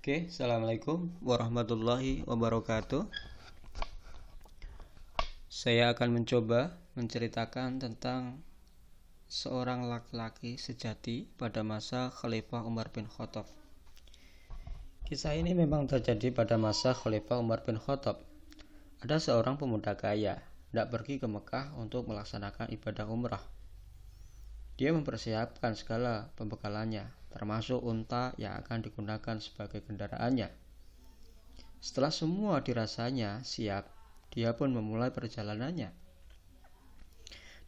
Oke, assalamualaikum warahmatullahi wabarakatuh. Saya akan mencoba menceritakan tentang seorang laki-laki sejati pada masa Khalifah Umar bin Khattab. Kisah ini memang terjadi pada masa Khalifah Umar bin Khattab. Ada seorang pemuda kaya hendak pergi ke Mekah untuk melaksanakan ibadah umrah. Dia mempersiapkan segala pembekalannya, termasuk unta yang akan digunakan sebagai kendaraannya. Setelah semua dirasanya siap, dia pun memulai perjalanannya.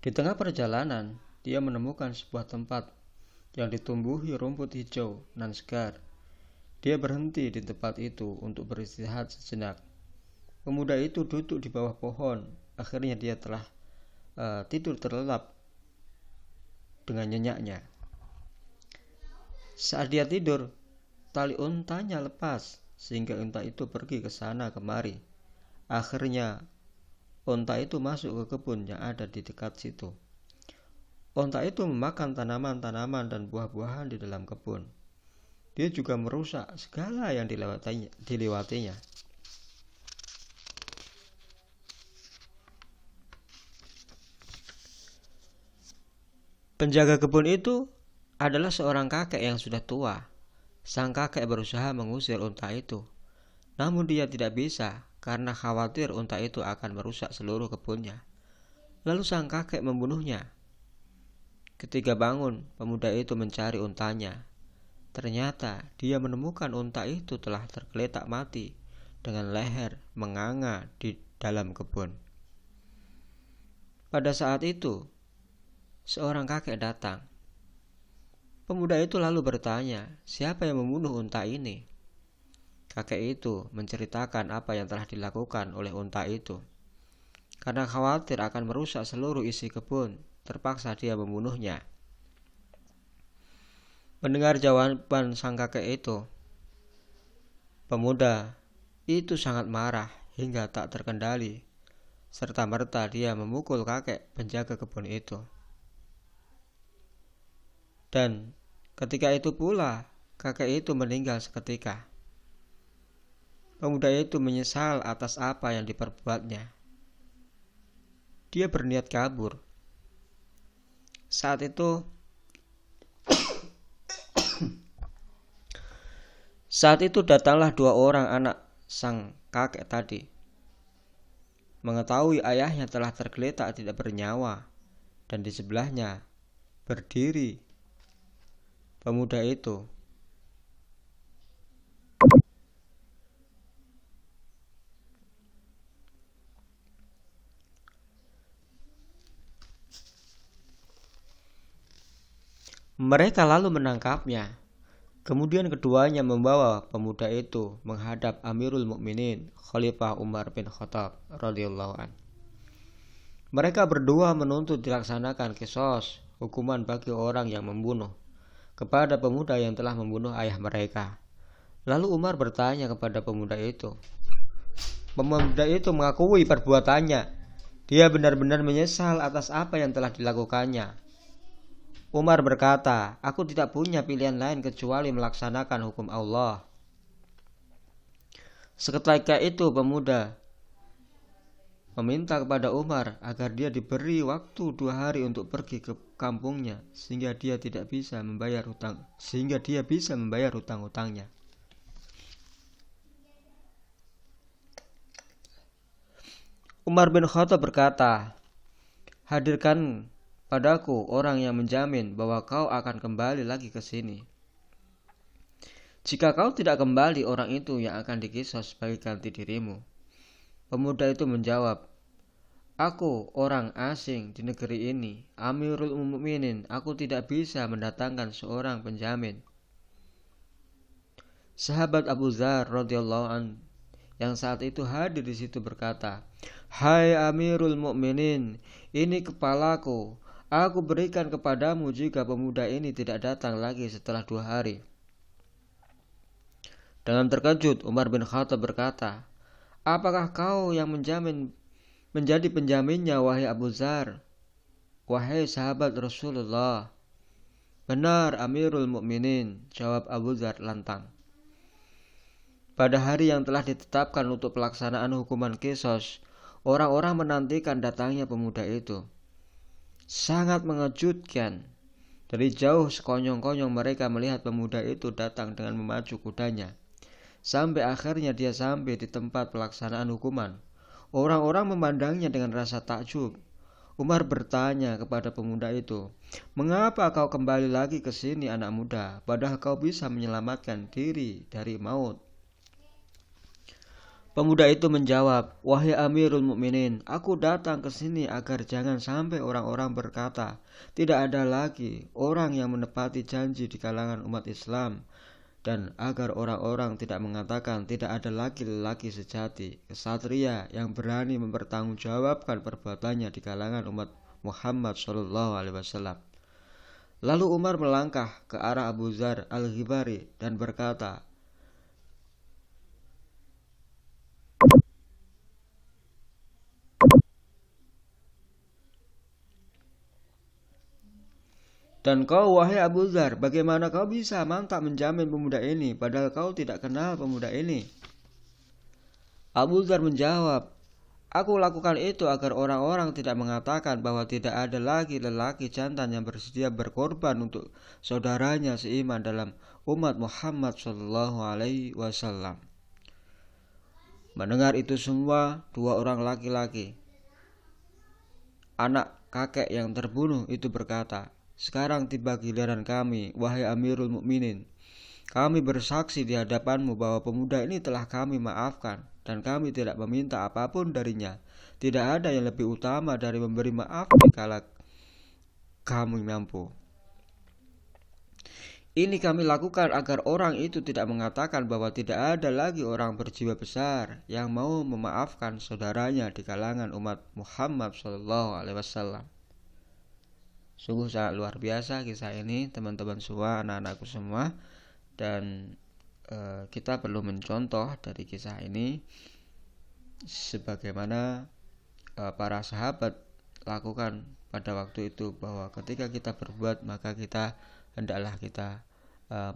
Di tengah perjalanan, dia menemukan sebuah tempat yang ditumbuhi rumput hijau nan segar. Dia berhenti di tempat itu untuk beristirahat sejenak. Pemuda itu duduk di bawah pohon. Akhirnya dia telah tidur terlelap dengan nyenyaknya. Saat dia tidur, tali untanya lepas sehingga unta itu pergi ke sana kemari. Akhirnya unta itu masuk ke kebun yang ada di dekat situ. Unta itu memakan tanaman-tanaman dan buah-buahan di dalam kebun. Dia juga merusak segala yang dilewatinya. Penjaga kebun itu adalah seorang kakek yang sudah tua. Sang kakek berusaha mengusir unta itu, namun dia tidak bisa karena khawatir unta itu akan merusak seluruh kebunnya. Lalu sang kakek membunuhnya. Ketika bangun, pemuda itu mencari untanya. Ternyata dia menemukan unta itu telah tergeletak mati dengan leher menganga di dalam kebun. Pada saat itu, seorang kakek datang. Pemuda itu lalu bertanya, siapa yang membunuh unta ini? Kakek itu menceritakan apa yang telah dilakukan oleh unta itu. Karena khawatir akan merusak seluruh isi kebun, terpaksa dia membunuhnya. Mendengar jawaban sang kakek itu, pemuda itu sangat marah hingga tak terkendali. Serta-merta dia memukul kakek penjaga kebun itu. Dan ketika itu pula, kakek itu meninggal seketika. Pemuda itu menyesal atas apa yang diperbuatnya. Dia berniat kabur. Saat itu datanglah dua orang anak sang kakek tadi. Mengetahui ayahnya telah tergeletak tidak bernyawa, dan di sebelahnya berdiri pemuda itu. Mereka lalu menangkapnya. Kemudian keduanya membawa pemuda itu menghadap Amirul Mukminin Khalifah Umar bin Khattab radhiyallahu an. Mereka berdua menuntut dilaksanakan qisas, hukuman bagi orang yang membunuh, kepada pemuda yang telah membunuh ayah mereka. Lalu Umar bertanya kepada pemuda itu. Pemuda itu mengakui perbuatannya. Dia benar-benar menyesal atas apa yang telah dilakukannya. Umar berkata, aku tidak punya pilihan lain kecuali melaksanakan hukum Allah. Seketika itu pemuda meminta kepada Umar agar dia diberi waktu 2 hari untuk pergi ke kampungnya sehingga dia bisa membayar hutang-hutangnya. Umar bin Khattab berkata, hadirkan padaku orang yang menjamin bahwa kau akan kembali lagi ke sini. Jika kau tidak kembali, orang itu yang akan dikisos sebagai ganti dirimu. Pemuda itu menjawab, aku orang asing di negeri ini, Amirul Mukminin, aku tidak bisa mendatangkan seorang penjamin. Sahabat Abu Dzar radhiyallahu an yang saat itu hadir di situ berkata, hai Amirul Mukminin, ini kepalaku. Aku berikan kepadamu jika pemuda ini tidak datang lagi setelah 2 hari. Dengan terkejut, Umar bin Khattab berkata, apakah kau yang menjadi penjaminnya, wahai Abu Dzar? Wahai sahabat Rasulullah. Benar Amirul Mukminin, jawab Abu Dzar lantang. Pada hari yang telah ditetapkan untuk pelaksanaan hukuman qisas, orang-orang menantikan datangnya pemuda itu. Sangat mengejutkan. Dari jauh sekonyong-konyong mereka melihat pemuda itu datang dengan memacu kudanya. Sampai akhirnya dia sampai di tempat pelaksanaan hukuman. Orang-orang memandangnya dengan rasa takjub. Umar bertanya kepada pemuda itu, "Mengapa kau kembali lagi ke sini, anak muda, padahal kau bisa menyelamatkan diri dari maut?" Pemuda itu menjawab, "Wahai Amirul Mukminin, aku datang ke sini agar jangan sampai orang-orang berkata, tidak ada lagi orang yang menepati janji di kalangan umat Islam, dan agar orang-orang tidak mengatakan tidak ada lagi lelaki sejati, kesatria yang berani mempertanggungjawabkan perbuatannya di kalangan umat Muhammad SAW." Lalu Umar melangkah ke arah Abu Dzar Al-Ghifari dan berkata, "Dan kau, wahai Abu Dzar, bagaimana kau bisa mantap menjamin pemuda ini, padahal kau tidak kenal pemuda ini?" Abu Dzar menjawab, "Aku lakukan itu agar orang-orang tidak mengatakan bahwa tidak ada lagi lelaki jantan yang bersedia berkorban untuk saudaranya seiman dalam umat Muhammad SAW." Mendengar itu semua, dua orang laki-laki, anak kakek yang terbunuh itu berkata, "Sekarang tiba giliran kami, wahai Amirul Mukminin. Kami bersaksi di hadapanmu bahwa pemuda ini telah kami maafkan, dan kami tidak meminta apapun darinya. Tidak ada yang lebih utama dari memberi maaf dikala kami mampu. Ini kami lakukan agar orang itu tidak mengatakan bahwa tidak ada lagi orang berjiwa besar yang mau memaafkan saudaranya di kalangan umat Muhammad SAW." Sungguh sangat luar biasa kisah ini, teman-teman semua, anak-anakku semua. Dan kita perlu mencontoh dari kisah ini sebagaimana para sahabat lakukan pada waktu itu, bahwa ketika kita berbuat maka hendaklah kita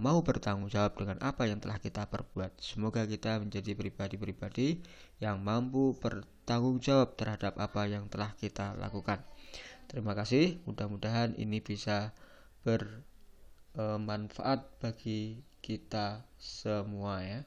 mau bertanggung jawab dengan apa yang telah kita perbuat. Semoga kita menjadi pribadi-pribadi yang mampu bertanggung jawab terhadap apa yang telah kita lakukan. Terima kasih, mudah-mudahan ini bisa bermanfaat bagi kita semua ya.